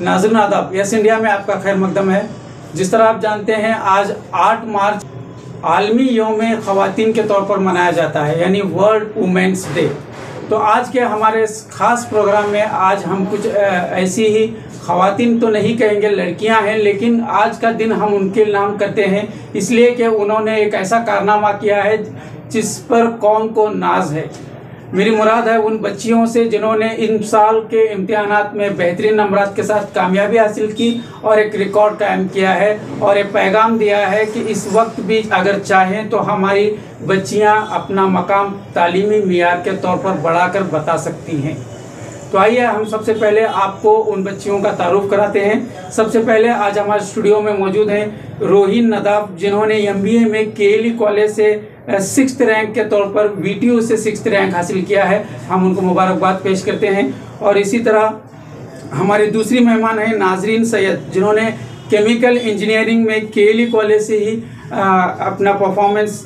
नाज़रीन आदाब, yes India में आपका खैर मकदम है। जिस तरह आप जानते हैं आज 8 मार्च आलमी यौम ख़वातीन के तौर पर मनाया जाता है, यानी वर्ल्ड वुमेंस डे। तो आज के हमारे इस ख़ास प्रोग्राम में आज हम कुछ ऐसी ही ख़वातीन तो नहीं कहेंगे, लड़कियां हैं, लेकिन आज का दिन हम उनके नाम करते हैं इसलिए कि उन्होंने एक ऐसा कारनामा किया है जिस पर कौम को नाज है। मेरी मुराद है उन बच्चियों से जिन्होंने इन साल के इम्तिहानात में बेहतरीन नंबरात के साथ कामयाबी हासिल की और एक रिकॉर्ड कायम किया है और एक पैगाम दिया है कि इस वक्त भी अगर चाहें तो हमारी बच्चियां अपना मकाम तालीमी मियार के तौर पर बढ़ाकर बता सकती हैं। तो आइए हम सबसे पहले आपको उन बच्चियों का तारुफ कराते हैं। सबसे पहले आज हमारे स्टूडियो में मौजूद हैं रोहिन नदाफ, जिन्होंने MBA में KLE कॉलेज से 6th रैंक के तौर पर VTU से 6th रैंक हासिल किया है। हम उनको मुबारकबाद पेश करते हैं। और इसी तरह हमारी दूसरी मेहमान है नाजरीन सैयद, जिन्होंने केमिकल इंजीनियरिंग में KLE कॉलेज से ही अपना परफॉर्मेंस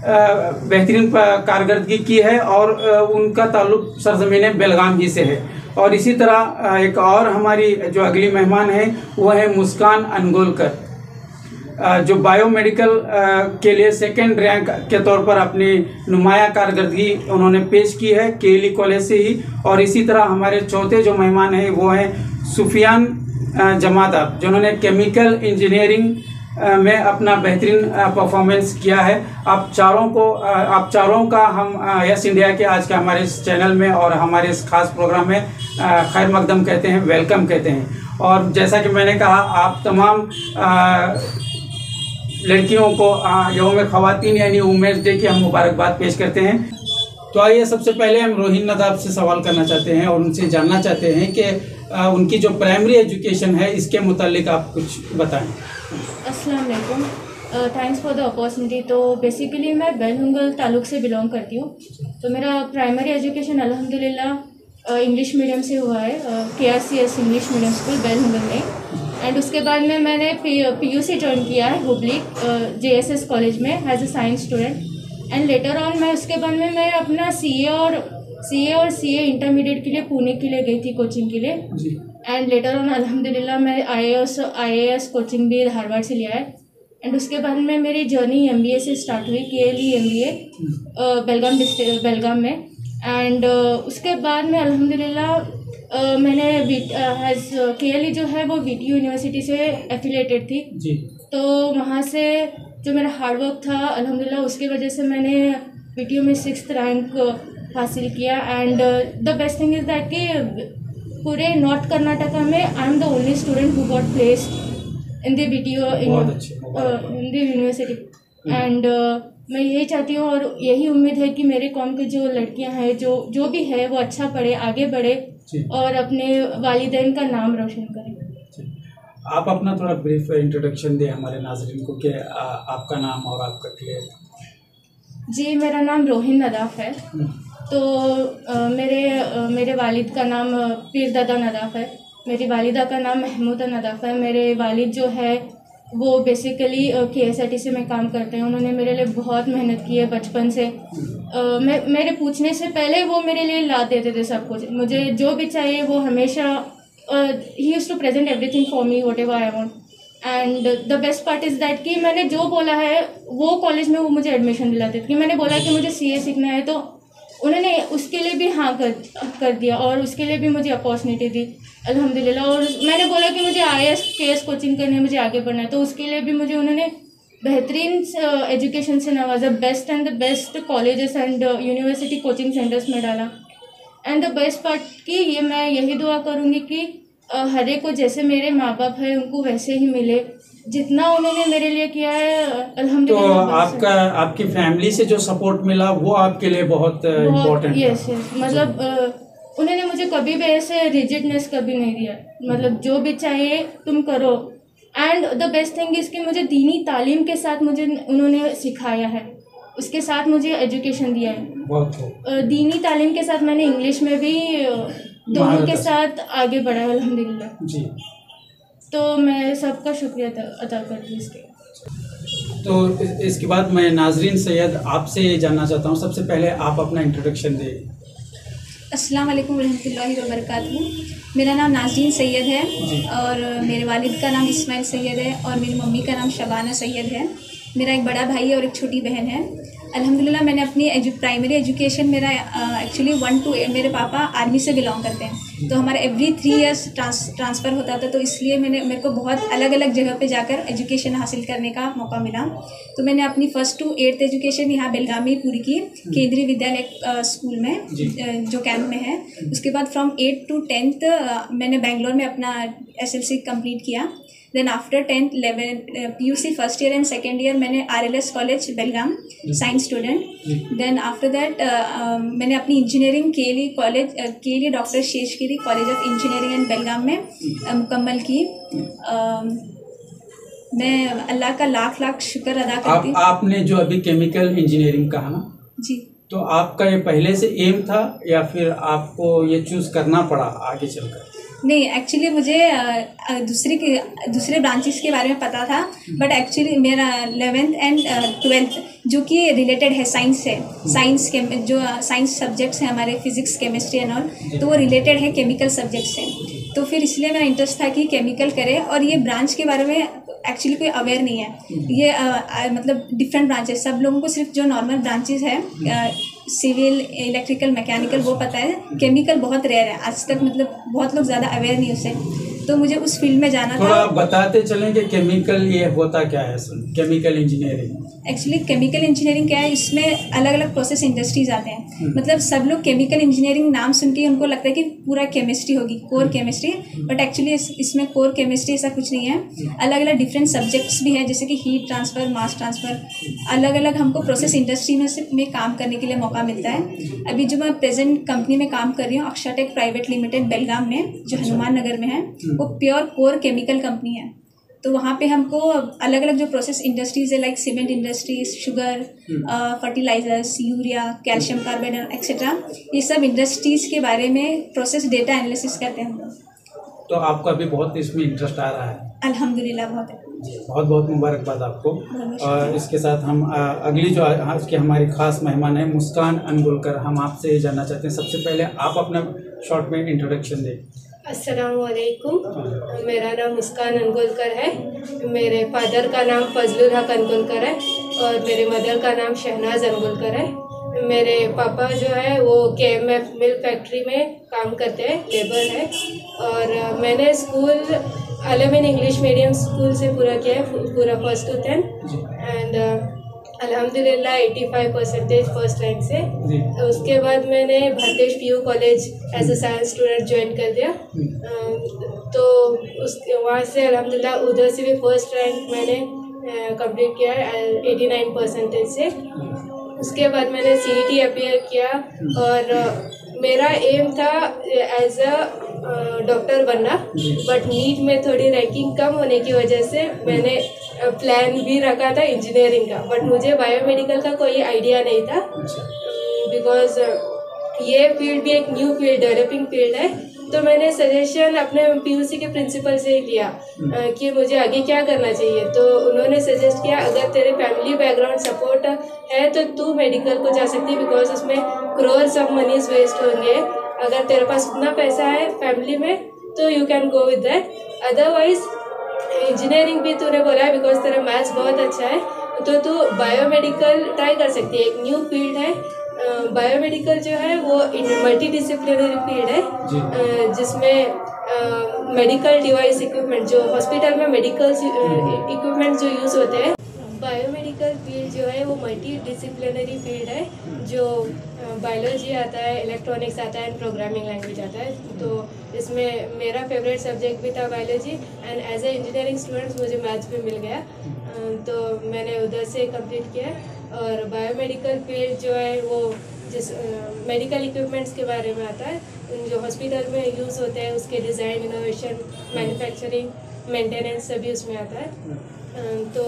बेहतरीन कारकर्दगी की है और उनका ताल्लुक सरजमीन बेलगाम ही से है। और इसी तरह एक और हमारी जो अगली मेहमान है वो है मुस्कान अनगोलकर, जो बायोमेडिकल के लिए 2nd रैंक के तौर पर अपनी नुमाया कारकर्दगी उन्होंने पेश की है KLE कॉलेज से ही। और इसी तरह हमारे चौथे जो मेहमान हैं वो हैं सुफियान जमादार, जिन्होंने केमिकल इंजीनियरिंग में अपना बेहतरीन परफॉर्मेंस किया है। आप चारों का हम यस इंडिया के आज के हमारे इस चैनल में और हमारे इस खास प्रोग्राम में खैर मकदम कहते हैं, वेलकम कहते हैं। और जैसा कि मैंने कहा, आप तमाम लड़कियों को यौम ख़वातीन यानी वुमेन्स डे की हम मुबारकबाद पेश करते हैं। तो आइए सबसे पहले हम रोहिन नदाफ से सवाल करना चाहते हैं और उनसे जानना चाहते हैं कि उनकी जो प्राइमरी एजुकेशन है इसके मुतालिक आप कुछ बताएं। अस्सलाम वालेकुम, थैंक्स फॉर द अपॉर्चुनिटी। तो बेसिकली मैं बेलहुंगल तालुक से बिलोंग करती हूँ। तो मेरा प्राइमरी एजुकेशन अल्हम्दुलिल्लाह इंग्लिश मीडियम से हुआ है, KRCS इंग्लिश मीडियम स्कूल बेलहुंगल में। एंड उसके बाद में मैंने PUC ज्वाइन किया है हुबली JSS कॉलेज में as a science student. And later on मैं उसके बाद में मैं अपना CA और CA इंटरमीडिएट के लिए पुणे के लिए गई थी कोचिंग के लिए। एंड लेटर ऑन अल्हम्दुलिल्लाह मैं IAS कोचिंग भी हार्वर्ड से लिया है। एंड उसके बाद में मेरी जर्नी MBA से स्टार्ट हुई, KLE MBA बेलगाम में। एंड उसके बाद में अल्हम्दुलिल्लाह मैंने KLE जो है वो VTU यूनिवर्सिटी से एफिलेटेड थी जी। तो वहाँ से जो मेरा हार्डवर्क था अल्हम्दुलिल्लाह उसकी वजह से मैंने VTU में 6th रैंक हासिल किया। And the best thing is that कि पूरे नॉर्थ कर्नाटका में I am the only student who got placed in the VTU in the university. And मैं यही चाहती हूँ और यही उम्मीद है कि मेरे कौम के जो लड़कियां हैं जो भी है वो अच्छा पढ़े, आगे बढ़े और अपने वालिदैन का नाम रोशन करें। आप अपना थोड़ा ब्रीफ इंट्रोडक्शन दें हमारे नाज़रीन को कि आपका नाम और आपका क्लियर। जी, मेरा नाम रोहिन नदाफ है। तो मेरे वालिद का नाम पीरदादा नदाफ है, मेरी वालिदा का नाम महमूदा नदाफ है। मेरे वालिद जो है वो बेसिकली KSRTC में काम करते हैं। उन्होंने मेरे लिए बहुत मेहनत की है बचपन से। मेरे पूछने से पहले वो मेरे लिए ला देते थे सब कुछ, मुझे जो भी चाहिए वो हमेशा ही used to present everything for me whatever I want. And the best part is that कि मैंने जो बोला है वो कॉलेज में वो मुझे एडमिशन दिलाते थे। कि मैंने बोला कि मुझे CA सीखना है तो उन्होंने उसके लिए भी हाँ कर दिया और उसके लिए भी मुझे अपॉर्चुनिटी दी अल्हम्दुलिल्लाह। और मैंने बोला कि मुझे IAS KS कोचिंग करनी है, मुझे आगे बढ़ना है, तो उसके लिए भी मुझे उन्होंने बेहतरीन एजुकेशन से नवाजा, best and the best colleges and university coaching centres में डाला। एंड द बेस्ट पार्ट कि मैं यही दुआ करूँगी कि हर एक को जैसे मेरे माँ बाप है उनको वैसे ही मिले, जितना उन्होंने मेरे लिए किया है अल्हम्दुलिल्लाह। तो आपकी फैमिली से जो सपोर्ट मिला वो आपके लिए बहुत इम्पोर्टेंट। यस, मतलब उन्होंने मुझे कभी भी ऐसे रिजिडनेस कभी नहीं दिया, मतलब जो भी चाहिए तुम करो। And the best thing is कि मुझे दीनी तालीम के साथ मुझे उन्होंने सिखाया है, उसके साथ मुझे एजुकेशन दिया है। दीनी तालीम के साथ मैंने इंग्लिश में भी दोनों के साथ आगे बढ़ा है अल्हम्दुलिल्लाह जी। तो मैं सबका शुक्रिया अदा करती हूँ इसके। तो इसके बाद मैं नाजरीन सैयद आपसे जानना चाहता हूँ, सबसे पहले आप अपना इंट्रोडक्शन दें। अस्सलाम वालेकुम रहमतुल्लाहि व बरकातहू। मेरा नाम नाज़रीन सैयद है और मेरे वालिद का नाम इस्माइल सैयद है और मेरी मम्मी का नाम शबाना सैयद है। मेरा एक बड़ा भाई है और एक छोटी बहन है। अल्हम्दुलिल्लाह मैंने अपनी प्राइमरी एजुकेशन मेरा एक्चुअली 1 to 8, मेरे पापा आर्मी से बिलोंग करते हैं, तो हमारा एवरी 3 years ट्रांसफ़र होता था, तो इसलिए मेरे को बहुत अलग अलग जगह पे जाकर एजुकेशन हासिल करने का मौका मिला। तो मैंने अपनी 1st to 8th एजुकेशन यहाँ बेलगाम में पूरी की, केंद्रीय विद्यालय स्कूल में जो कैंप में है। उसके बाद फ्रॉम 8th to 10th मैंने बेंगलोर में अपना SLC कंप्लीट किया। Then after 10th 11 PUC first year and second year मैंने RLS college Belgaum science student. Then after that मैंने अपनी इंजीनियरिंग के लिए doctor Sheshgiri college of engineering and Belgaum में मुकम्मल की। मैं अल्लाह का लाख लाख शुक्र अदा करती हूँ। आपने जो अभी केमिकल इंजीनियरिंग कहा ना जी, तो आपका ये पहले से एम था या फिर आपको ये चूज़ करना पड़ा आगे चलकर? नहीं, एक्चुअली मुझे दूसरे ब्रांचेस के बारे में पता था, बट एक्चुअली मेरा 11th एंड 12th जो कि रिलेटेड है साइंस से, साइंस के जो साइंस सब्जेक्ट्स हैं हमारे फिजिक्स केमिस्ट्री एंड ऑल, तो वो रिलेटेड है केमिकल सब्जेक्ट से। तो फिर इसलिए मेरा इंटरेस्ट था कि केमिकल करे, और ये ब्रांच के बारे में एक्चुअली कोई अवेयर नहीं है। ये मतलब डिफरेंट ब्रांचेस, सब लोगों को सिर्फ जो नॉर्मल ब्रांचेस है सिविल, इलेक्ट्रिकल, मैकेनिकल वो पता है, केमिकल बहुत रेयर है आज तक, मतलब बहुत लोग ज़्यादा अवेयर नहीं उससे, तो मुझे उस फील्ड में जाना था। थोड़ा बताते चलें कि केमिकल ये होता क्या है, chemical engineering? Actually chemical engineering क्या है, इसमें अलग अलग प्रोसेस इंडस्ट्रीज आते हैं। मतलब सब लोग केमिकल इंजीनियरिंग नाम सुन के उनको लगता है कि पूरा केमिस्ट्री होगी, कोर केमिस्ट्री, बट एक्चुअली इसमें कोर केमिस्ट्री ऐसा कुछ नहीं है। अलग अलग डिफरेंट सब्जेक्ट्स भी है, जैसे कि हीट ट्रांसफ़र, मास ट्रांसफ़र, अलग अलग हमको प्रोसेस इंडस्ट्री में काम करने के लिए मौका मिलता है। अभी जो मैं प्रेजेंट कंपनी में काम कर रही हूँ, अक्षाटेक प्राइवेट लिमिटेड बेलगाम में, जो हनुमान नगर में है, वो प्योर कोर केमिकल कंपनी है। तो वहाँ पे हमको अलग अलग जो प्रोसेस इंडस्ट्रीज़ है, like cement industries, sugar, fertilisers, urea, calcium carbide etcetera, ये सब इंडस्ट्रीज़ के बारे में प्रोसेस डेटा एनालिसिस करते हैं हम लोग। तो आपका भी बहुत इसमें इंटरेस्ट आ रहा है? अल्हम्दुलिल्लाह बहुत है। बहुत बहुत मुबारकबाद आपको। और इसके साथ हम अगली जो आज की हमारी ख़ास मेहमान है मुस्कान अनगोलकर, हम आपसे ये जानना चाहते हैं, सबसे पहले आप अपना शॉर्ट में इंट्रोडक्शन दें। अस्सलाम वालेकुम, मेरा नाम मुस्कान अनगोलकर है। मेरे फादर का नाम फजलुल हक अनगोलकर है और मेरे मदर का नाम शहनाज अनगोलकर है। मेरे पापा जो है वो KMF मिल्क फैक्ट्री में काम करते हैं, लेबर है। और मैंने स्कूल अलमिन इंग्लिश मीडियम स्कूल से पूरा किया है, पूरा 1st to 10th, एंड अल्हम्दुलिल्लाह 85% फर्स्ट रैंक से। उसके बाद मैंने Bharatesh PU college as a science student join कर दिया। तो वहाँ से अल्हम्दुलिल्लाह उधर से भी फर्स्ट रैंक मैंने कंप्लीट किया है 89% से। उसके बाद मैंने CET अपीयर किया और मेरा एम था एज अ डॉक्टर बनना, बट नीट में थोड़ी रैंकिंग कम होने की वजह से मैंने प्लान भी रखा था इंजीनियरिंग का, बट मुझे बायोमेडिकल का कोई आइडिया नहीं था, बिकॉज ये फील्ड भी एक न्यू फील्ड, डेवलपिंग फील्ड है। तो मैंने सजेशन अपने PUC के प्रिंसिपल से ही लिया कि मुझे आगे क्या करना चाहिए। तो उन्होंने सजेस्ट किया, अगर तेरे फैमिली बैकग्राउंड सपोर्ट है तो तू मेडिकल को जा सकती है, बिकॉज उसमें crores ऑफ मनीज वेस्ट होंगे। अगर तेरे पास उतना पैसा है फैमिली में तो you can go with that, otherwise engineering भी तूने बोला है बिकॉज तेरा मैथ्स बहुत अच्छा है, तो तू बायोमेडिकल ट्राई कर सकती है। एक न्यू फील्ड है बायोमेडिकल जो है, वो मल्टी डिसिप्लिनरी फील्ड है, जिसमें मेडिकल डिवाइस इक्विपमेंट, जो हॉस्पिटल में मेडिकल इक्विपमेंट जो यूज़ होते हैं, बायोमेडिकल फील्ड जो है वो मल्टी डिसिप्लिनरी फील्ड है, जो बायोलॉजी आता है, इलेक्ट्रॉनिक्स आता है एंड प्रोग्रामिंग लैंग्वेज आता है। तो इसमें मेरा फेवरेट सब्जेक्ट भी था biology, and as an engineering student मुझे मैथ्स भी मिल गया, तो मैंने उधर से कंप्लीट किया। और बायोमेडिकल फील्ड जो है वो जिस मेडिकल इक्विपमेंट्स के बारे में आता है, जो हॉस्पिटल में यूज़ होते हैं, उसके डिज़ाइन, इनोवेशन, मैन्युफैक्चरिंग, मेंटेनेंस सभी उसमें आता है। तो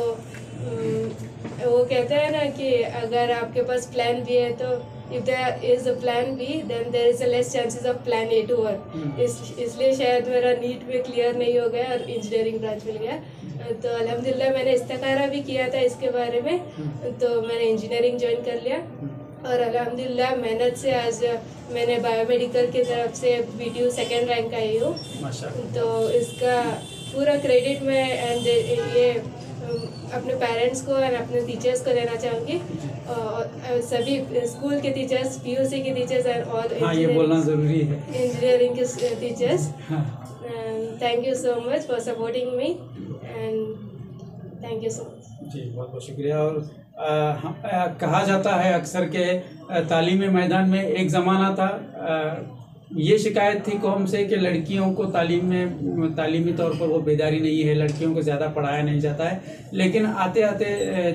वो कहते हैं ना कि अगर आपके पास प्लान बी है, तो if there is a plan B then there is a less chances of plan A to work. इसलिए शायद मेरा नीट में क्लियर नहीं हो गया और इंजीनियरिंग ब्रांच मिल गया। तो अल्हम्दुलिल्लाह मैंने इस्तिखारा भी किया था इसके बारे में, तो मैंने इंजीनियरिंग ज्वाइन कर लिया। और अल्हम्दुलिल्लाह मेहनत से आज मैंने बायोमेडिकल की तरफ से BTU 2nd रैंक आई हूँ। माशाल्लाह। तो इसका पूरा क्रेडिट मैं एंड ये अपने पेरेंट्स को और अपने टीचर्स को देना चाहूँगी, और सभी स्कूल के टीचर्स, PUC के टीचर्स एंड ऑल हाँ, ये बोलना ज़रूरी है। इंजीनियरिंग के टीचर्स। हाँ। Thank you so much for supporting me and thank you so much. जी, बहुत बहुत शुक्रिया। और कहा जाता है अक्सर के तालीमी मैदान में एक ज़माना था, ये शिकायत थी कौम से कि लड़कियों को तालीमी तौर पर वो बेदारी नहीं है, लड़कियों को ज़्यादा पढ़ाया नहीं जाता है। लेकिन आते आते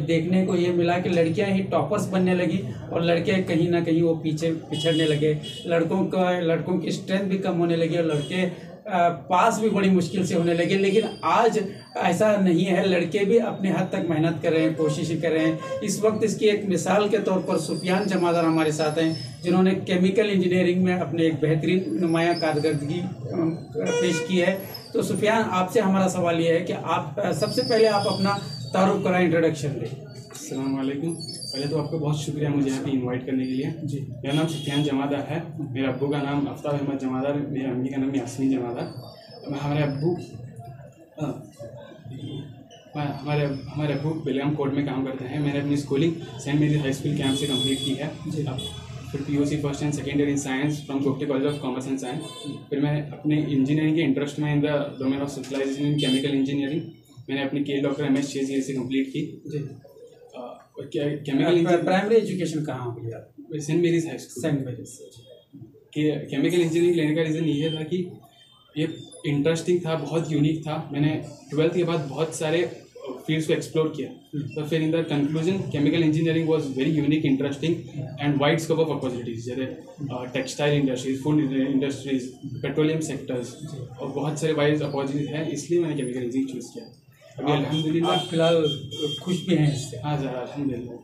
देखने को ये मिला कि लड़कियां ही टॉपर्स बनने लगी और लड़के कहीं ना कहीं वो पीछे पिछड़ने लगे। लड़कों की स्ट्रेंथ भी कम होने लगी और लड़के पास भी बड़ी मुश्किल से होने लगे। लेकिन आज ऐसा नहीं है, लड़के भी अपने हद तक मेहनत कर रहे हैं, कोशिश कर रहे हैं। इस वक्त इसकी एक मिसाल के तौर पर सुफियान जमादार हमारे साथ हैं, जिन्होंने केमिकल इंजीनियरिंग में अपने एक बेहतरीन नुमाया कारकर्दगी पेश की है। तो सुफियान, आपसे हमारा सवाल ये है कि आप सबसे पहले आप अपना तारुफ कराएं, इंट्रोडक्शन दें। अस्सलाम वालेकुम। पहले तो आपको बहुत शुक्रिया मुझे यहाँ पे इनवाइट करने के लिए। जी, मेरा नाम सुफियान जमादार है। मेरे अब्बू का नाम आफ्ताब अहमद जमादार, मेरी अम्मी का नाम यास्मीन जमादार। हमारे अब्बू बेलगाम कोर्ट में काम करते हैं। मैंने अपनी schooling saint Mary's high school camp से कंप्लीट की है। जी। फिर PUC first and second year in science from Gogte college of commerce and science. फिर मैं अपने इंजीनियरिंग के इंटरेस्ट में in the domain of specialisation in chemical engineering मैंने अपनी Dr. MS से कंप्लीट की। जी। केमिकल प्राइमरी एजुकेशन कहाँ हुई आप? Saint Mary's high school. Saint Mary's. Chemical engineering लेने का रीज़न ये था कि ये इंटरेस्टिंग था, बहुत यूनिक था। मैंने 12th के बाद बहुत सारे फील्ड्स को एक्सप्लोर किया, तो फिर in the conclusion chemical engineering was very unique, interesting and wide scope of opportunities, जैसे textile industries, food industries, petroleum sectors और बहुत सारे वाइड अपॉर्चुनिटीज हैं। इसलिए मैंने केमिकल इंजीनियरिंग चूज़ किया। अभी अल्हम्दुलिल्लाह फिलहाल खुश भी हैं इससे? हाँ सर, अल्हम्दुलिल्लाह।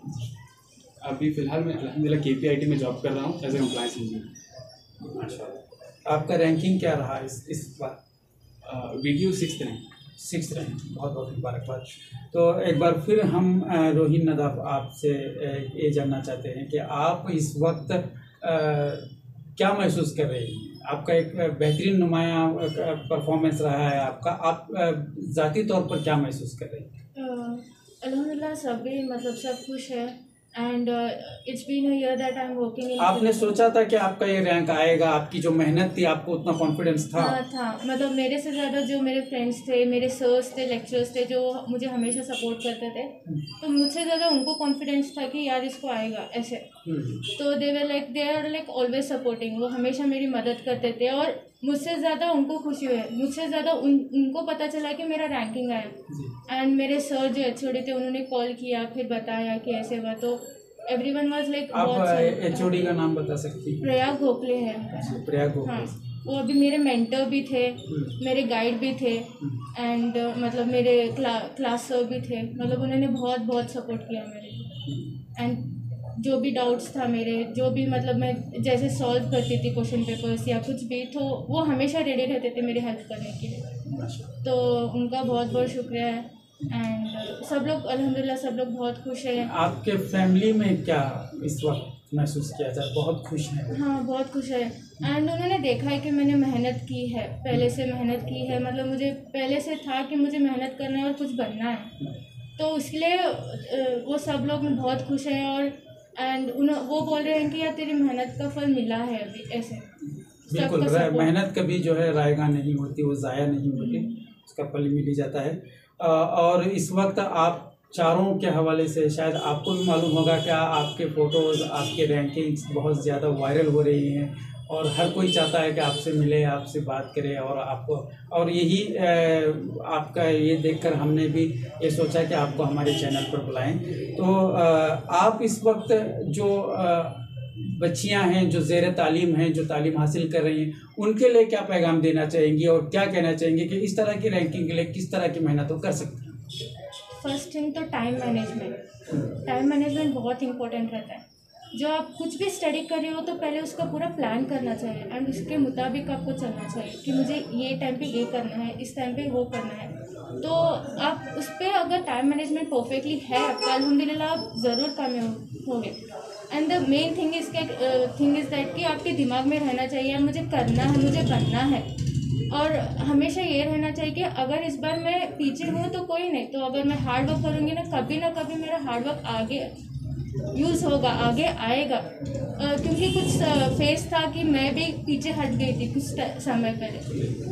अभी फ़िलहाल मैं अल्हम्दुलिल्लाह KPIT में जॉब कर रहा हूँ एज ए कंप्लायंस इंजीनियर। आपका रैंकिंग क्या रहा इस बार? BTU 6th rank. 6th rank, बहुत बहुत मुबारकबाद। तो एक बार फिर हम रोहिन नदाफ आपसे ये जानना चाहते हैं कि आप इस वक्त क्या महसूस कर रहे हैं? आपका एक बेहतरीन नुमाया परफॉर्मेंस रहा है आपका, आप ज़ाती तौर पर क्या महसूस कर रहे हैं? अल्हम्दुलिल्लाह सभी मतलब सब खुश है and it's been a year that I am working in. आपने सोचा था कि आपका ये रैंक आएगा? आपकी जो मेहनत थी, आपको उतना कॉन्फिडेंस था? था। मतलब मेरे से ज़्यादा जो मेरे फ्रेंड्स थे, मेरे सर्स थे, लेक्चरर्स थे, जो मुझे हमेशा सपोर्ट करते थे, तो मुझसे ज़्यादा उनको कॉन्फिडेंस था कि यार इसको आएगा ऐसे। तो they are like always supporting. वो हमेशा मेरी मदद करते थे और मुझसे ज़्यादा उनको खुशी हुई, मुझसे ज़्यादा उनको पता चला कि मेरा रैंकिंग आया। एंड मेरे सर जो HOD थे, उन्होंने कॉल किया, फिर बताया कि ऐसे हुआ। तो एवरीवन वाज लाइक। आप HOD का नाम बता सकती हैं? प्रयाग गोखले है। प्रयाग गोखले। हाँ, वो अभी मेरे मेंटर भी थे, मेरे गाइड भी थे एंड मतलब मेरे क्लास सर भी थे। मतलब उन्होंने बहुत बहुत सपोर्ट किया मेरे। एंड जो भी डाउट्स था मेरे, जो भी मतलब मैं जैसे सॉल्व करती थी क्वेश्चन पेपर्स या कुछ भी, तो वो हमेशा रेडी रहते थे मेरी हेल्प करने के लिए। तो उनका बहुत बहुत शुक्रिया है। एंड सब लोग अल्हम्दुलिल्लाह सब लोग बहुत खुश हैं। आपके फैमिली में क्या इस वक्त महसूस किया जाए? बहुत खुश हैं? हाँ, बहुत खुश है। एंड उन्होंने देखा है कि मैंने मेहनत की है, पहले से मेहनत की है। मतलब मुझे पहले से था कि मुझे मेहनत करना है और कुछ बनना है, तो उसके लिए वो सब लोग बहुत खुश हैं। और एंड वो बोल रहे हैं कि यार तेरी मेहनत का फल मिला है अभी, ऐसे। बिल्कुल, मेहनत कभी जो है रायगा नहीं होती, वो ज़ाया नहीं होती, उसका फल मिल ही जाता है। और इस वक्त आप चारों के हवाले से शायद आपको भी मालूम होगा कि आपके फ़ोटोज़, आपके रैंकिंग्स बहुत ज़्यादा वायरल हो रही हैं और हर कोई चाहता है कि आपसे मिले, आपसे बात करे और आपको, और यही आपका ये देखकर हमने भी ये सोचा कि आपको हमारे चैनल पर बुलाएं। तो आप इस वक्त जो बच्चियां हैं, जो ज़ेर तालीम हैं, जो तालीम हासिल कर रही हैं, उनके लिए क्या पैगाम देना चाहेंगी और क्या कहना चाहेंगी कि इस तरह की रैंकिंग के लिए किस तरह की मेहनत वो कर सकती हैं? फर्स्ट थिंग तो टाइम मैनेजमेंट बहुत इंपॉर्टेंट रहता है। जो आप कुछ भी स्टडी कर रहे हो तो पहले उसका पूरा प्लान करना चाहिए एंड उसके मुताबिक आपको चलना चाहिए कि मुझे ये टाइम पे ये करना है, इस टाइम पे वो करना है। तो आप उस पर अगर टाइम मैनेजमेंट परफेक्टली है आपका, अल्हम्दुलिल्लाह आप ज़रूर कामयाब होंगे। And the main thing is that कि आपके दिमाग में रहना चाहिए मुझे करना है, मुझे बनना है। और हमेशा ये रहना चाहिए कि अगर इस बार मैं पीछे हूँ तो कोई नहीं, तो अगर मैं हार्ड वर्क करूँगी ना कभी मेरा हार्ड वर्क आगे यूज़ होगा, आगे आएगा। क्योंकि कुछ फेस था कि मैं भी पीछे हट गई थी कुछ समय पहले,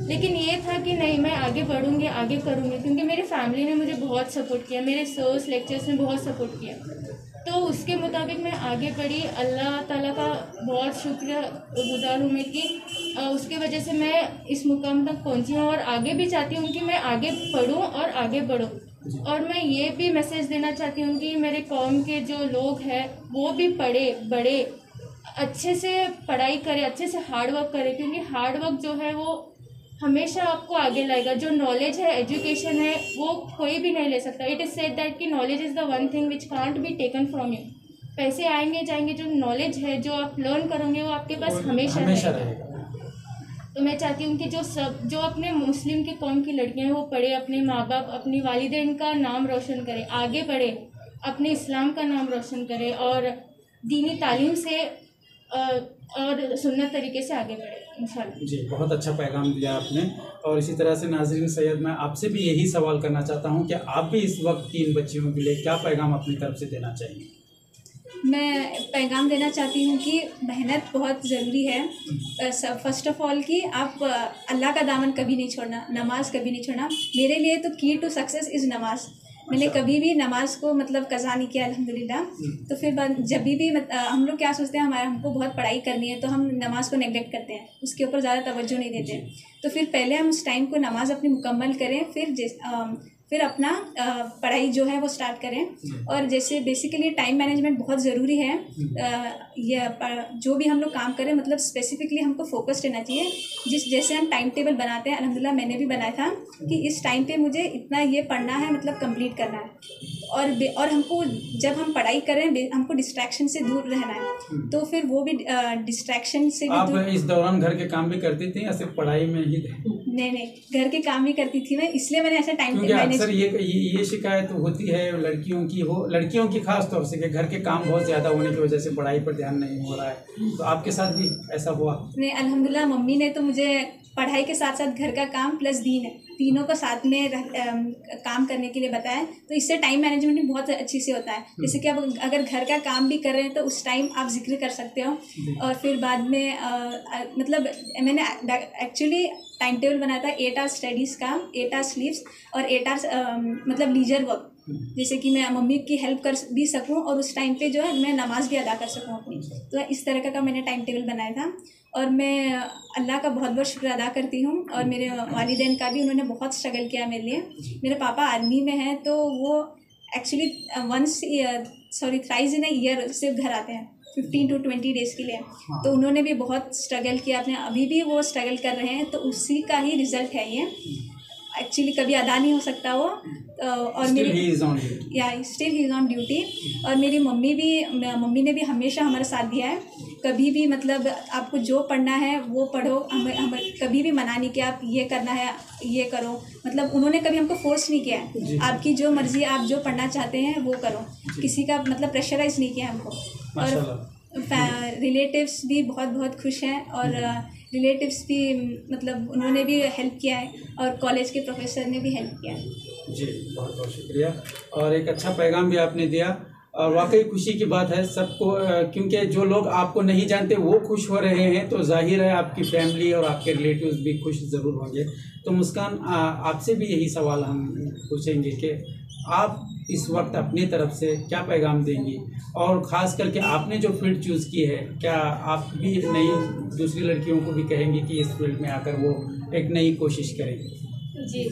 लेकिन ये था कि नहीं, मैं आगे बढ़ूँगी, आगे करूँगी, क्योंकि मेरी फैमिली ने मुझे बहुत सपोर्ट किया, मेरे सर्स लेक्चर्स ने बहुत सपोर्ट किया, तो उसके मुताबिक मैं आगे बढ़ी। अल्लाह ताला का बहुत शुक्रगुजार हूँ मैं कि उसके वजह से मैं इस मुकाम तक पहुँची हूँ, और आगे भी चाहती हूँ कि मैं आगे पढ़ूँ और आगे बढ़ूँ। और मैं ये भी मैसेज देना चाहती हूँ कि मेरे कौम के जो लोग हैं वो भी पढ़े बड़े, अच्छे से पढ़ाई करें, अच्छे से हार्ड वर्क करें, क्योंकि हार्ड वर्क जो है वो हमेशा आपको आगे लाएगा। जो नॉलेज है, एजुकेशन है, वो कोई भी नहीं ले सकता। इट इज़ सेड दैट कि knowledge is the one thing which can't be taken from you. पैसे आएंगे जाएंगे, जो नॉलेज है, जो आप लर्न करोगे वो आपके पास हमेशा रहेगा। तो मैं चाहती हूँ कि जो अपने मुस्लिम के कौम की लड़कियाँ हैं वो पढ़े, अपने माँ बाप, अपनी वालिदैन का नाम रोशन करें, आगे बढ़े, अपने इस्लाम का नाम रोशन करें, और दीनी तालीम से और सुन्नत तरीके से आगे बढ़े इंशाल्लाह। जी, बहुत अच्छा पैगाम दिया आपने। और इसी तरह से नाज़रीन सैयद, मैं आपसे भी यही सवाल करना चाहता हूँ कि आप भी इस वक्त 3 बच्चियों के लिए क्या पैगाम अपनी तरफ से देना चाहिए? मैं पैगाम देना चाहती हूँ कि मेहनत बहुत ज़रूरी है। फर्स्ट ऑफ ऑल कि आप अल्लाह का दामन कभी नहीं छोड़ना, नमाज कभी नहीं छोड़ना। मेरे लिए तो की टू सक्सेस इज़ नमाज। मैंने कभी भी नमाज को मतलब कज़ा नहीं किया अल्हम्दुलिल्लाह। तो फिर जब भी हम लोग क्या सोचते हैं, हमको बहुत पढ़ाई करनी है, तो हम नमाज को नेगलेक्ट करते हैं, उसके ऊपर ज़्यादा तवज्जो नहीं देते हैं। तो फिर पहले हम उस टाइम को नमाज अपनी मुकम्मल करें, फिर अपना पढ़ाई जो है वो स्टार्ट करें। और जैसे बेसिकली टाइम मैनेजमेंट बहुत ज़रूरी है। जो भी हम लोग काम करें मतलब स्पेसिफिकली हमको फोकस्ड रहना चाहिए। जैसे हम टाइम टेबल बनाते हैं, अल्हम्दुलिल्लाह मैंने भी बनाया था कि इस टाइम पे मुझे इतना ये पढ़ना है, मतलब कंप्लीट करना है। और हमको जब हम पढ़ाई करें हमको डिस्ट्रैक्शन से दूर रहना है, तो फिर वो भी डिस्ट्रैक्शन से भी आप इस दौरान घर के काम भी करती थी या सिर्फ पढ़ाई में ही थे? नहीं, घर के काम भी करती थी मैं, इसलिए मैंने ऐसा टाइम टेबल। सर ये शिकायत होती है लड़कियों की खास तौर से कि घर के काम बहुत ज़्यादा होने की वजह से पढ़ाई पर ध्यान नहीं हो रहा है, तो आपके साथ भी ऐसा हुआ? नहीं, अल्हम्दुलिल्लाह मम्मी ने तो मुझे पढ़ाई के साथ साथ घर का काम प्लस दीन तीनों को साथ में काम करने के लिए बताया। तो इससे टाइम मैनेजमेंट भी बहुत अच्छी से होता है। जैसे कि आप अगर घर का काम भी कर रहे हैं तो उस टाइम आप जिक्र कर सकते हो। और फिर बाद में मतलब मैंने एक्चुअली टाइम टेबल बनाया था 8 आवर्स स्टडीज़ का, 8 आवर्स स्लीप्स और 8 आवर्स मतलब लीजर वर्क, जैसे कि मैं मम्मी की हेल्प कर भी सकूं और उस टाइम पे जो है मैं नमाज भी अदा कर सकूं अपनी। तो इस तरह का मैंने टाइम टेबल बनाया था। और मैं अल्लाह का बहुत बहुत शुक्र अदा करती हूँ, और मेरे वालिदैन का भी, उन्होंने बहुत स्ट्रगल किया मेरे लिए। मेरे पापा आर्मी में हैं, तो वो actually thrice in a year सिर्फ घर आते हैं 15 to 20 डेज़ के लिए। तो उन्होंने भी बहुत स्ट्रगल किया अपने, अभी भी वो स्ट्रगल कर रहे हैं। तो उसी का ही रिज़ल्ट है ये। एक्चुअली कभी अदा नहीं हो सकता वो। और still he is on duty. और मेरी मम्मी ने भी हमेशा हमारा साथ दिया है। कभी भी मतलब आपको जो पढ़ना है वो पढ़ो, हमें कभी भी मना नहीं किया आप ये करना है ये करो। मतलब उन्होंने कभी हमको फोर्स नहीं किया है, आपकी जो मर्ज़ी, आप जो पढ़ना चाहते हैं वो करो। किसी का मतलब प्रेशराइज नहीं किया हमको। और रिलेटिव्स भी बहुत बहुत खुश हैं, और रिलेटिव्स भी मतलब उन्होंने भी हेल्प किया है, और कॉलेज के प्रोफेसर ने भी हेल्प किया है। जी, बहुत बहुत शुक्रिया। और एक अच्छा पैगाम भी आपने दिया, और वाकई खुशी की बात है सबको, क्योंकि जो लोग आपको नहीं जानते वो खुश हो रहे हैं, तो जाहिर है आपकी फैमिली और आपके रिलेटिव्स भी खुश ज़रूर होंगे। तो मुस्कान, आपसे भी यही सवाल हम पूछेंगे कि आप इस वक्त अपनी तरफ से क्या पैगाम देंगी, और ख़ास करके आपने जो फील्ड चूज़ की है, क्या आप भी नई दूसरी लड़कियों को भी कहेंगी कि इस फील्ड में आकर वो एक नई कोशिश करें? जी,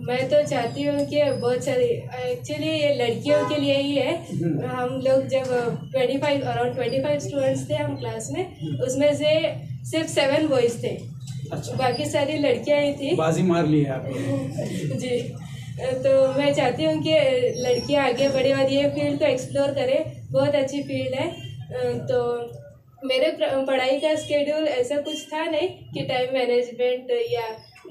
मैं तो चाहती हूँ कि बहुत सारी, एक्चुअली ये लड़कियों के लिए ही है। हम लोग जब अराउंड 25 स्टूडेंट्स थे हम क्लास में, उसमें से सिर्फ 7 बॉयज़ थे। अच्छा। बाकी सारी लड़कियाँ ही थी। बाजी मार ली है आपने। जी, तो मैं चाहती हूँ कि लड़कियाँ आगे बढ़े और ये फील्ड को एक्सप्लोर करें, बहुत अच्छी फील्ड है। तो मेरे पढ़ाई का स्केड्यूल ऐसा कुछ था नहीं कि टाइम मैनेजमेंट या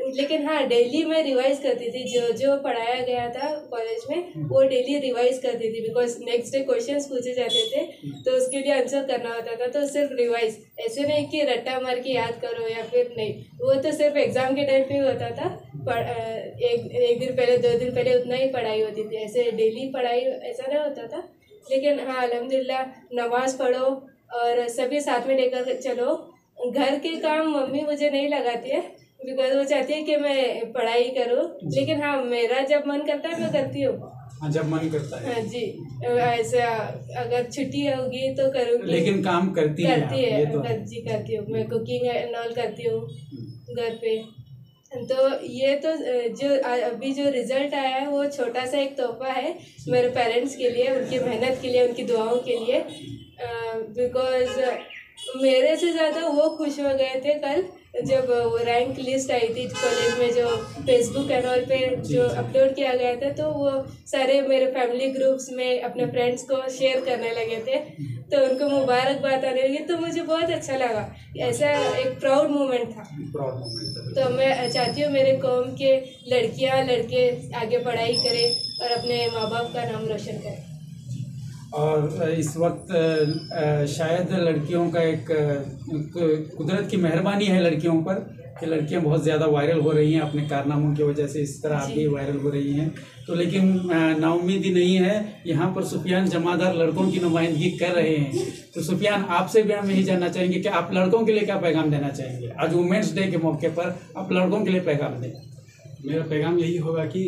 लेकिन हाँ डेली मैं रिवाइज करती थी, जो जो पढ़ाया गया था कॉलेज में वो डेली रिवाइज करती थी, बिकॉज नेक्स्ट डे क्वेश्चंस पूछे जाते थे तो उसके लिए आंसर करना होता था। तो सिर्फ रिवाइज, ऐसे नहीं कि रट्टा मार के याद करो या फिर नहीं, वो तो सिर्फ एग्जाम के टाइम पे ही होता था। एक दिन पहले 2 दिन पहले उतना ही पढ़ाई होती थी, ऐसे डेली पढ़ाई ऐसा नहीं होता था। लेकिन हाँ अल्हम्दुलिल्लाह नमाज पढ़ो और सभी साथ में लेकर चलो। घर के काम मम्मी मुझे नहीं लगाती है बिकॉज वो चाहती है कि मैं पढ़ाई करूँ, लेकिन हाँ मेरा जब मन करता है मैं करती हूँ। जब मन करता है। हाँ जी, ऐसा अगर छुट्टी होगी तो करूँगी। लेकिन काम करती है ये तो जी करती हूँ मैं, कुकिंग एंड ऑल करती हूँ घर पे। तो ये तो जो अभी जो रिजल्ट आया है वो छोटा सा एक तोहफा है मेरे पेरेंट्स के लिए, उनकी मेहनत के लिए, उनकी दुआओं के लिए। बिकॉज मेरे से ज़्यादा वो खुश हो गए थे कल जब वो रैंक लिस्ट आई थी कॉलेज में, जो फेसबुक एंड ऑल पे जो अपलोड किया गया था, तो वो सारे मेरे फैमिली ग्रुप्स में अपने फ्रेंड्स को शेयर करने लगे थे, तो उनको मुबारकबाद आने लगी। तो मुझे बहुत अच्छा लगा, ऐसा एक प्राउड मोमेंट था। तो मैं चाहती हूँ मेरे कौम के लड़कियाँ लड़के आगे पढ़ाई करें और अपने माँ बाप का नाम रोशन करें। और इस वक्त शायद लड़कियों का एक कुदरत की मेहरबानी है लड़कियों पर कि लड़कियां बहुत ज़्यादा वायरल हो रही हैं अपने कारनामों की वजह से, इस तरह आप भी वायरल हो रही हैं। तो लेकिन नाउम्मीदी नहीं है, यहाँ पर सुफियान जमादार लड़कों की नुमाइंदगी कर रहे हैं। तो सुफियान आपसे भी हम यही जानना चाहेंगे कि आप लड़कों के लिए क्या पैगाम देना चाहेंगे आज वुमेंस डे के मौके पर, आप लड़कों के लिए पैगाम दें। मेरा पैगाम यही होगा कि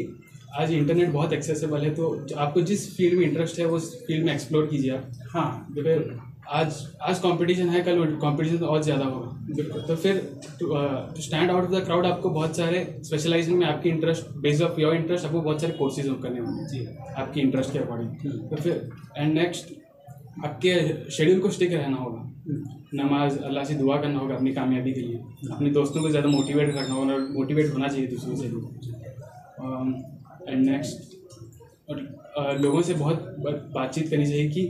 आज इंटरनेट बहुत एक्सेसिबल है, तो आपको जिस फील्ड में इंटरेस्ट है उस फील्ड में एक्सप्लोर कीजिए आप। हाँ फिर आज कंपटीशन है, कल कंपटीशन और ज़्यादा होगा, तो फिर to stand out of the crowd आपको बहुत सारे स्पेशलाइजेशन में आपकी interest, based of your interest आपको बहुत सारे कोर्सेज करने होंगे जी आपकी इंटरेस्ट के अकॉर्डिंग। तो फिर एंड नेक्स्ट आपके शेड्यूल को स्टिक रहना होगा, नमाज अल्लाह से दुआ करना होगा अपनी कामयाबी के लिए, अपने दोस्तों को ज़्यादा मोटिवेट करना होगा, मोटिवेट होना चाहिए दूसरों से भी। एंड नेक्स्ट लोगों से बहुत बातचीत करनी चाहिए कि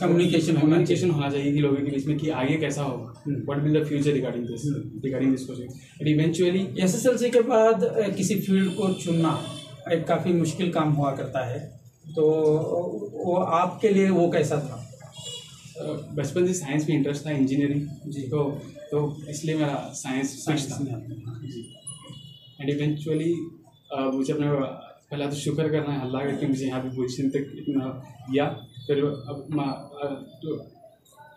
कम्युनिकेशन होना चाहिए कि लोगों के बीच में कि आगे कैसा होगा, what will the future regarding this project. And eventually SSLC के बाद किसी फील्ड को चुनना एक काफ़ी मुश्किल काम हुआ करता है, तो वो आपके लिए वो कैसा था? बचपन से साइंस में इंटरेस्ट था, इंजीनियरिंग जी, तो इसलिए मेरा साइंस था जी। एंड इवेंचुअली मुझे अपने पहला तो शुक्र करना है अल्लाह का कि मुझे यहाँ पे पोजीशन तक इतना दिया। फिर अब तो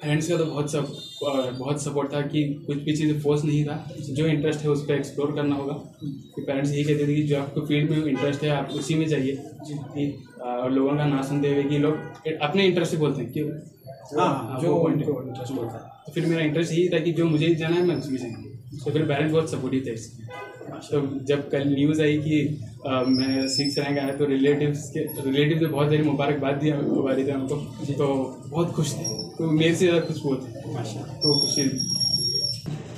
फ्रेंड्स का तो बहुत सपोर्ट था कि कुछ भी चीज़ फोर्स नहीं था, जो इंटरेस्ट है उस पर एक्सप्लोर करना होगा। कि पेरेंट्स यही कहते थे कि जो आपको फील्ड में इंटरेस्ट है आप उसी में जाइए, और लोगों का ना सुनते हुए कि लोग अपने इंटरेस्ट से बोलते हैं कि हाँ जो इंटरेस्ट होता है। तो फिर मेरा इंटरेस्ट यही था कि जो मुझे जाना है मैं उसमें जाएंगे। तो फिर पेरेंट्स बहुत सपोर्टिव थे इसलिए। तो जब कल न्यूज़ आई कि मैं 6th रैंक आया तो रिलेटिव ने बहुत सारी मुबारकबाद दी वालिदा हमको, तो बहुत खुश थे, तो मेरे से ज़्यादा खुश हुए थे माशाल्लाह, तो खुशी।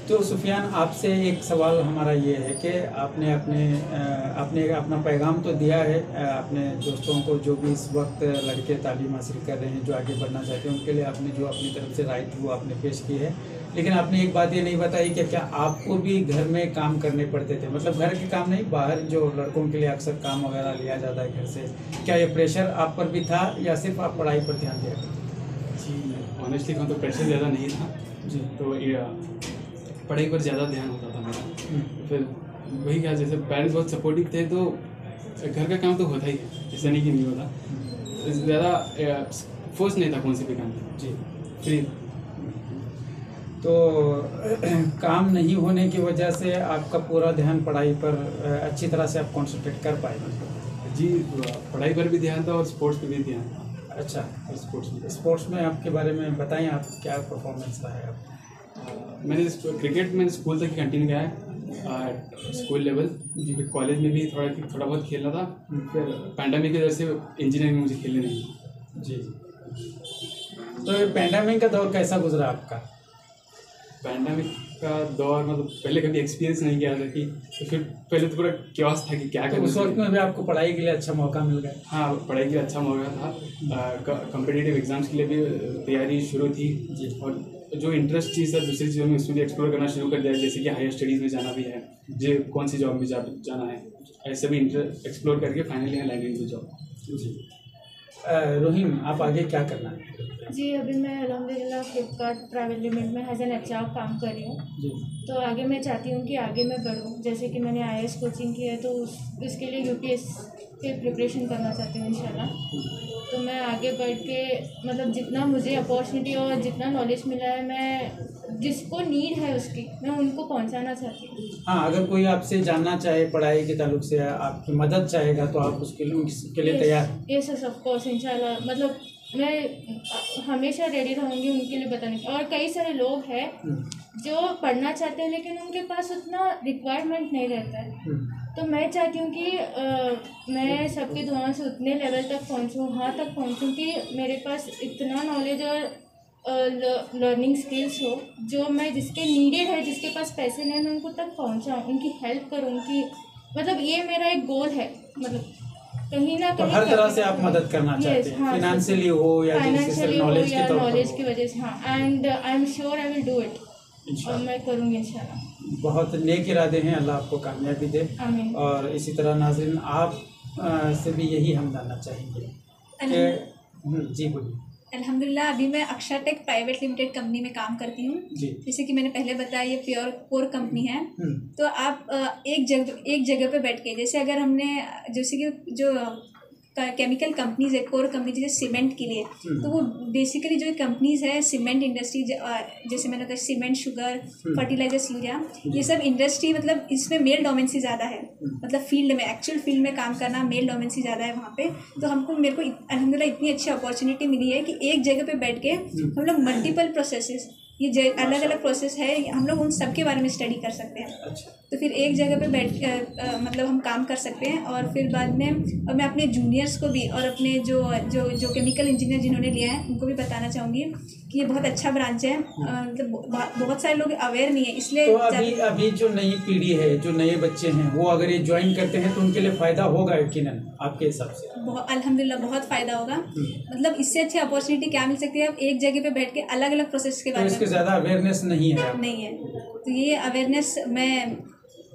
तो सुफियान आपसे एक सवाल हमारा ये है कि आपने अपना पैगाम तो दिया है अपने दोस्तों को जो भी इस वक्त लड़के तालीम हासिल कर रहे हैं, जो आगे बढ़ना चाहते हैं, उनके लिए आपने जो अपनी तरफ से राय थी वो आपने पेश की है। लेकिन आपने एक बात ये नहीं बताई कि क्या आपको भी घर में काम करने पड़ते थे, मतलब घर के काम नहीं, बाहर जो लड़कों के लिए अक्सर काम वगैरह लिया जाता है घर से, क्या ये प्रेशर आप पर भी था या सिर्फ आप पढ़ाई पर ध्यान दिया करते? जी ऑनेस्टली कहूँ तो प्रेशर ज़्यादा नहीं था जी, तो पढ़ाई पर ज़्यादा ध्यान होता था मेरा। फिर वही क्या, जैसे पेरेंट्स बहुत सपोर्टिव थे तो घर का काम तो होता ही है, ऐसा नहीं कि नहीं होता, ज़्यादा फोर्स नहीं था कौन से भी काम जी। फिर तो काम नहीं होने की वजह से आपका पूरा ध्यान पढ़ाई पर अच्छी तरह से आप कॉन्सेंट्रेट कर पाए? जी पढ़ाई पर भी ध्यान था और स्पोर्ट्स पर भी ध्यान था। अच्छा, स्पोर्ट्स में आपके बारे में बताएं, आप क्या परफॉर्मेंस रहा है आप? मैंने क्रिकेट में स्कूल तक ही कंटिन्यू किया है, स्कूल लेवल जी। फिर कॉलेज में भी थोड़ा बहुत खेलना था, फिर पैंडेमिक की वजह से इंजीनियरिंग में मुझे खेलने नहीं जी। तो पैंडेमिक का दौर कैसा गुजरा आपका? पैंडेमिक का दौर मतलब पहले कभी एक्सपीरियंस नहीं किया था कि तो फिर पहले तो पूरा क्योस था कि क्या तो करना उस वक्त चाहिए। में भी आपको पढ़ाई के लिए अच्छा मौका मिल गया। हाँ, पढ़ाई के लिए अच्छा मौका था। कॉम्पिटिटिव एग्जाम्स के लिए भी तैयारी शुरू थी जी। और जो इंटरेस्ट चीज़ है दूसरी चीज़ों में उसमें भी एक्सप्लोर करना शुरू कर दिया, जैसे कि हायर स्टडीज़ में जाना भी है, जो कौन सी जॉब में जाना है, ऐसे भी एक्सप्लोर करके फाइनली यहाँ लैंडिंग की जॉब। जी। रोहिन, आप आगे क्या करना है? जी, अभी मैं अल्हम्दुलिल्लाह फ्लिपकार्ट प्राइवेट लिमिटेड में एज एन HR काम कर रही हूँ। जी। तो आगे मैं चाहती हूँ कि आगे मैं बढ़ूँ, जैसे कि मैंने IAS कोचिंग की है तो इसके लिए UPS की प्रिपरेशन करना चाहती हूँ इंशाल्लाह। तो मैं आगे बढ़ के मतलब जितना मुझे अपॉर्चुनिटी और जितना नॉलेज मिला है, मैं जिसको नीड है उसकी मैं उनको पहुँचाना चाहती हूँ। हाँ, अगर कोई आपसे जानना चाहे पढ़ाई के ताल्लुक से, आपकी मदद चाहेगा तो आप उसके लिए तैयार हैं? यस ऑफ कोर्स, इंशाल्लाह। मतलब मैं हमेशा रेडी रहूँगी उनके लिए बताने की। और कई सारे लोग हैं जो पढ़ना चाहते हैं लेकिन उनके पास उतना रिक्वायरमेंट नहीं रहता है। तो मैं चाहती हूँ कि मैं सबकी दुआओं से उतने लेवल तक पहुँचूँ, वहाँ तक पहुँचूँ कि मेरे पास इतना नॉलेज और लर्निंग स्किल्स हो जो मैं जिसके नीडेड है, जिसके पास पैसे नहीं, मैं उनको तक पहुँचाऊँ, उनकी हेल्प करूँ। उनकी मतलब ये मेरा एक गोल है। मतलब कहीं ना तो कहीं हर तरह से आप मदद करना चाहते हैं, हाँ, फाइनेंशियली हो या फाइनेंशियली हो नॉलेज या के तौर पर नॉलेज हो। की वजह से। हाँ, and I am sure I will do it. और इंशाल्लाह। मैं करूँगी इंशाल्लाह। बहुत नेक इरादे हैं, अल्लाह आपको कामयाबी दे। आमीन। और इसी तरह नाज़रीन, आप से भी यही हम जानना चाहेंगे कि जी बोलिए। अल्हम्दुलिल्लाह अभी मैं अक्षा टेक प्राइवेट लिमिटेड कंपनी में काम करती हूँ। जी। जैसे कि मैंने पहले बताया ये प्योर कोर कंपनी है। हम्म। तो आप एक जगह पे बैठ के, जैसे अगर हमने जैसे कि जो केमिकल कंपनीज है, कोर कंपनी जैसे सीमेंट के लिए, तो वो बेसिकली जो कंपनीज है सीमेंट इंडस्ट्री, जैसे मैंने कहा सीमेंट, शुगर, फर्टिलाइजर्स, यूरिया, ये सब इंडस्ट्री मतलब इसमें मेल डोमेंसी ज़्यादा है। मतलब फील्ड में, एक्चुअल फील्ड में काम करना मेल डोमेंसी ज़्यादा है वहाँ पे। तो मेरे को अल्हम्दुलिल्लाह इतनी अच्छी अपॉर्चुनिटी मिली है कि एक जगह पे बैठ के हम लोग मल्टीपल प्रोसेसेस, ये अलग अलग प्रोसेस है, हम लोग उन सब के बारे में स्टडी कर सकते हैं। अच्छा। तो फिर एक जगह पे बैठ मतलब हम काम कर सकते हैं। और फिर बाद में और मैं अपने जूनियर्स को भी और अपने जो केमिकल इंजीनियर जिन्होंने लिया है उनको भी बताना चाहूँगी कि ये बहुत अच्छा ब्रांच है। मतलब बहुत सारे लोग अवेयर नहीं है, इसलिए तो अभी जो नई पीढ़ी है, जो नए बच्चे हैं, वो अगर ये ज्वाइन करते हैं तो उनके लिए फ़ायदा होगा यकीनन आपके हिसाब से? अल्हम्दुलिल्लाह बहुत फ़ायदा होगा। मतलब इससे अच्छी अपॉर्चुनिटी क्या मिल सकती है? आप एक जगह पे बैठ के अलग अलग प्रोसेस के बारे में, इसके ज़्यादा अवेयरनेस नहीं है नहीं है। तो ये अवेयरनेस मैं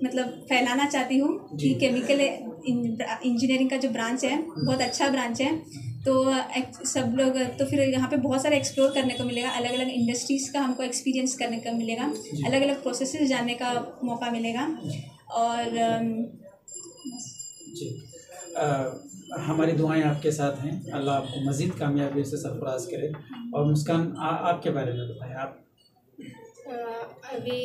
मतलब फैलाना चाहती हूँ कि केमिकल इंजीनियरिंग का जो ब्रांच है बहुत अच्छा ब्रांच है। तो सब लोग, तो फिर यहाँ पे बहुत सारा एक्सप्लोर करने को मिलेगा, अलग अलग इंडस्ट्रीज़ का हमको एक्सपीरियंस करने का मिलेगा, अलग अलग प्रोसेसेस जानने का मौका मिलेगा। और जी, हमारी दुआएं आपके साथ हैं, अल्लाह आपको मज़ीद कामयाबी से सरफराज करे। और मुस्कान, आपके बारे में बताएं आप। अभी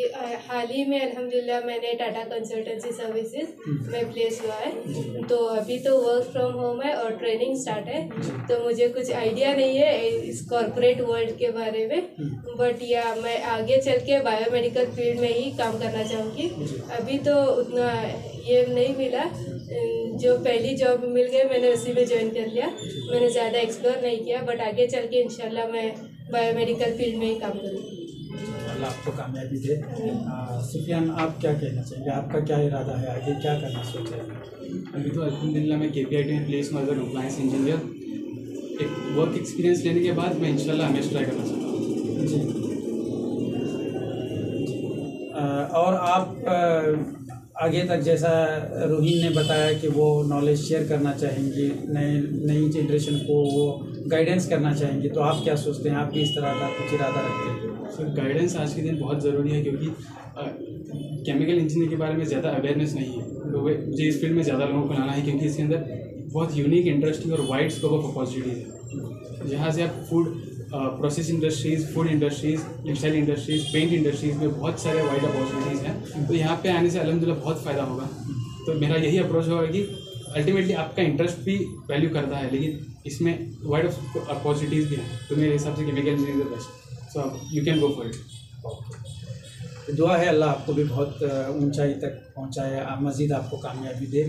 हाल ही में अल्हम्दुलिल्लाह मैंने टाटा कंसल्टेंसी सर्विसेज में प्लेस हुआ है। तो अभी तो वर्क फ्रॉम होम है और ट्रेनिंग स्टार्ट है, तो मुझे कुछ आइडिया नहीं है इस कॉर्पोरेट वर्ल्ड के बारे में। बट या मैं आगे चल के बायोमेडिकल फील्ड में ही काम करना चाहूँगी। अभी तो उतना ये नहीं मिला, जो पहली जॉब मिल गई मैंने उसी में ज्वाइन कर लिया, मैंने ज़्यादा एक्सप्लोर नहीं किया। बट आगे चल के इंशाल्लाह मैं बायोमेडिकल फील्ड में ही काम करूँगी। अल्लाह आपको कामयाबी दे। सुफियान, आप क्या कहना चाहेंगे? आपका क्या इरादा है, आगे क्या करना सोच रहे हैं? अभी तो अल्हम्दुलिल्लाह मैं KPIT में प्लेस हूँ एज ए कंप्लायंस इंजीनियर। एक वर्क एक्सपीरियंस लेने के बाद मैं इंशाल्लाह हमेशा ट्राई करना चाहता हूँ। जी। और आप आगे तक, जैसा रोहिन ने बताया कि वो नॉलेज शेयर करना चाहेंगी, नई जनरेशन को वो गाइडेंस करना चाहेंगी, तो आप क्या सोचते हैं? आप भी इस तरह का कुछ इरादा रखते हैं? सर, गाइडेंस आज के दिन बहुत ज़रूरी है, क्योंकि केमिकल इंजीनियरिंग के बारे में ज़्यादा अवेयरनेस नहीं है। तो मुझे इस फील्ड में ज़्यादा लोगों को लाना है, क्योंकि इसके अंदर बहुत यूनिक, इंटरेस्टिंग और वाइड स्कोप ऑफ अपॉर्चुनिटीज़ है। जहाँ से आप food process industries, food industries, textile industries, paint industries में बहुत सारे वाइड अपॉर्चुनिटीज़ हैं। तो यहाँ पे आने से अल्हम्दुलिल्लाह बहुत फ़ायदा होगा। तो मेरा यही अप्रोच होगा कि अल्टीमेटली आपका इंटरेस्ट भी वैल्यू करता है, लेकिन इसमें वाइड अपॉर्चुनिटीज़ भी हैं। तो मेरे हिसाब से chemical engineering is the best, so you can go for it. दुआ है अल्लाह आपको भी बहुत ऊंचाई तक पहुंचाए, मज़ीद आपको कामयाबी दे।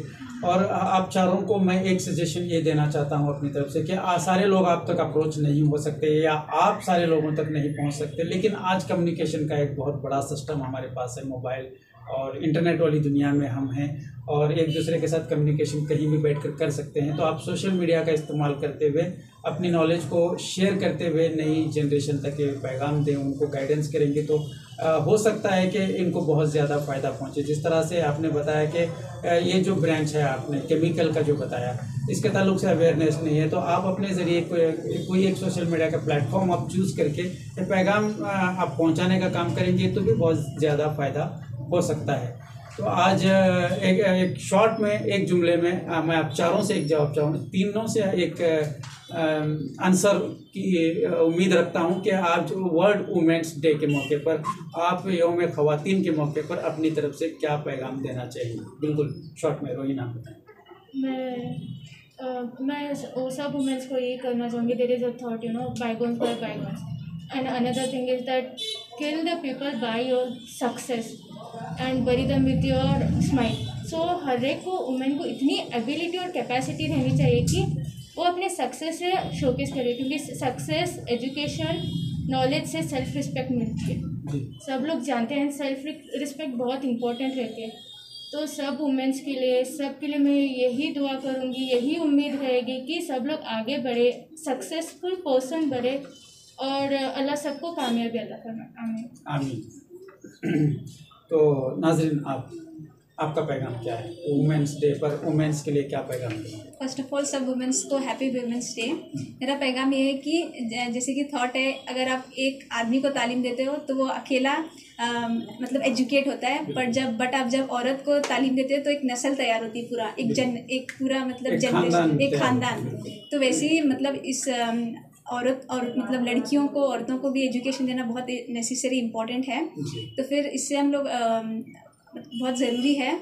और आप चारों को मैं एक सजेशन ये देना चाहता हूं अपनी तरफ से कि सारे लोग आप तक अप्रोच नहीं हो सकते या आप सारे लोगों तक नहीं पहुंच सकते, लेकिन आज कम्युनिकेशन का एक बहुत बड़ा सिस्टम हमारे पास है, मोबाइल और इंटरनेट वाली दुनिया में हम हैं और एक दूसरे के साथ कम्युनिकेशन कहीं भी बैठकर कर सकते हैं। तो आप सोशल मीडिया का इस्तेमाल करते हुए अपनी नॉलेज को शेयर करते हुए नई जनरेशन तक ये पैगाम दें, उनको गाइडेंस करेंगे तो हो सकता है कि इनको बहुत ज़्यादा फ़ायदा पहुंचे। जिस तरह से आपने बताया कि ये जो ब्रांच है आपने केमिकल का जो बताया, इसके ताल्लुक से अवेयरनेस नहीं है, तो आप अपने ज़रिए कोई एक सोशल मीडिया का प्लेटफॉर्म आप चूज़ करके ये पैगाम आप पहुंचाने का काम करेंगे तो भी बहुत ज़्यादा फ़ायदा हो सकता है। तो आज एक शॉर्ट में एक जुमले में मैं आप चारों से एक जवाब चाहूँगा, तीनों से एक आंसर की उम्मीद रखता हूँ कि आज वर्ल्ड वुमेन्स डे के मौके पर आप यौम ख़वातीन के मौके पर अपनी तरफ से क्या पैगाम देना चाहिए? बिल्कुल शॉर्ट में रोहिना बताएं। मैं वो सब वुमेन्स को ये करना चाहूँगी, there is a thought bygones by bygones and another thing is that kill the people by your success and bury them with your smile. So हर एक को वुमेन को इतनी एबिलिटी और कैपेसिटी रहनी चाहिए कि वो अपने सक्सेस से शोकेस करे, क्योंकि सक्सेस, एजुकेशन, नॉलेज से सेल्फ रिस्पेक्ट मिलती है। सब लोग जानते हैं सेल्फ रिस्पेक्ट बहुत इंपॉर्टेंट रहती है। तो सब वुमेन्स के लिए, सब के लिए मैं यही दुआ करूँगी, यही उम्मीद रहेगी कि सब लोग आगे बढ़े, सक्सेसफुल पर्सन बने और अल्लाह सबको कामयाबी अता फरमाए। आमीन आमीन। तो नाज़रीन, आपका पैगाम क्या है वुमेन्स डे पर? वुमेन्स के लिए क्या पैगाम है? फर्स्ट ऑफ ऑल सब वुमेन्स को हैप्पी वुमेन्स डे। मेरा पैगाम ये है कि जैसे कि थॉट है, अगर आप एक आदमी को तालीम देते हो तो वो अकेला मतलब एजुकेट होता है, पर आप जब औरत को तालीम देते हो तो एक नस्ल तैयार होती है, पूरा एक पूरा मतलब जनरेशन, एक खानदान। तो वैसे ही मतलब इस औरत और मतलब लड़कियों को, औरतों को भी एजुकेशन देना बहुत नेसेसरी इम्पॉर्टेंट है। तो फिर इससे हम लोग बहुत ज़रूरी है।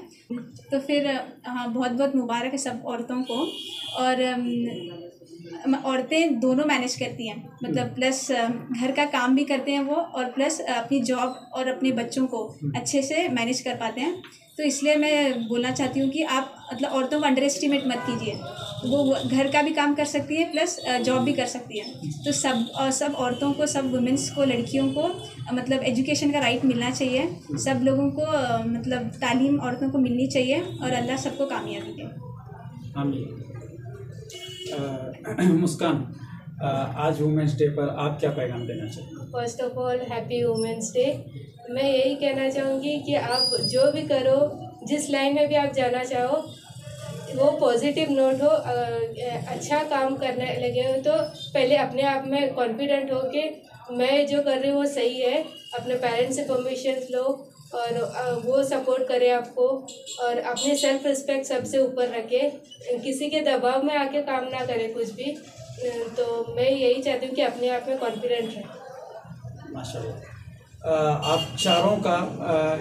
तो फिर हाँ, बहुत बहुत मुबारक है सब औरतों को। और औरतें दोनों मैनेज करती हैं, मतलब प्लस घर का काम भी करते हैं वो, और प्लस अपनी जॉब और अपने बच्चों को अच्छे से मैनेज कर पाते हैं। तो इसलिए मैं बोलना चाहती हूँ कि आप मतलब औरतों को अंडर एस्टिमेट मत कीजिए, वो घर का भी काम कर सकती है प्लस जॉब भी कर सकती है। तो सब औरतों को, सब वुमेन्स को, लड़कियों को मतलब एजुकेशन का राइट मिलना चाहिए। सब लोगों को मतलब तालीम औरतों को मिलनी चाहिए और अल्लाह सबको कामयाबी दे। आमीन। मुस्कान, आज वुमेन्स डे पर आप क्या पैगाम देना चाहेंगे? First of all happy women's day. मैं यही कहना चाहूँगी कि आप जो भी करो, जिस लाइन में भी आप जाना चाहो, वो पॉजिटिव नोट हो, अच्छा काम करने लगे हो तो पहले अपने आप में कॉन्फिडेंट हो कि मैं जो कर रही हूँ वो सही है। अपने पेरेंट्स से परमिशन लो और वो सपोर्ट करे आपको, और अपने सेल्फ रिस्पेक्ट सबसे ऊपर रखे, किसी के दबाव में आके काम ना करे कुछ भी। तो मैं यही चाहती हूँ कि अपने आप में कॉन्फिडेंट रहे। माशाल्लाह। आप चारों का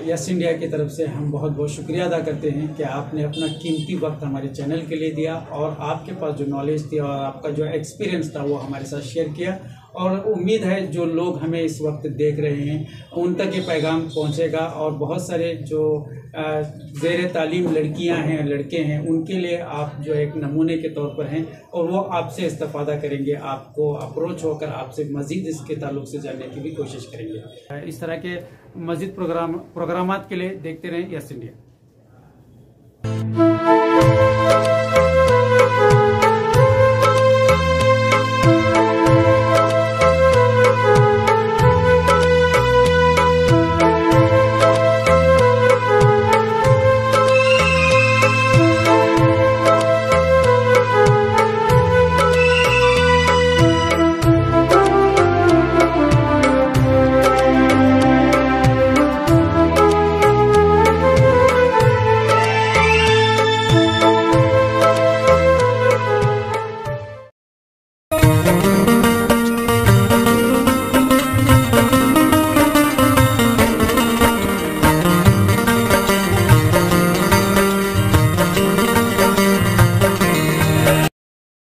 यस इंडिया की तरफ से हम बहुत बहुत शुक्रिया अदा करते हैं कि आपने अपना कीमती वक्त हमारे चैनल के लिए दिया और आपके पास जो नॉलेज थी और आपका जो एक्सपीरियंस था वो हमारे साथ शेयर किया। और उम्मीद है जो लोग हमें इस वक्त देख रहे हैं उन तक ये पैगाम पहुंचेगा और बहुत सारे जो ज़ेर तालीम लड़कियां हैं, लड़के हैं, उनके लिए आप जो एक नमूने के तौर पर हैं और वो आपसे इस्तेफादा करेंगे, आपको अप्रोच होकर आपसे मज़ीद इसके ताल्लुक से जानने की भी कोशिश करेंगे। इस तरह के मज़ीद प्रोग्रामात के लिए देखते रहें यस इंडिया।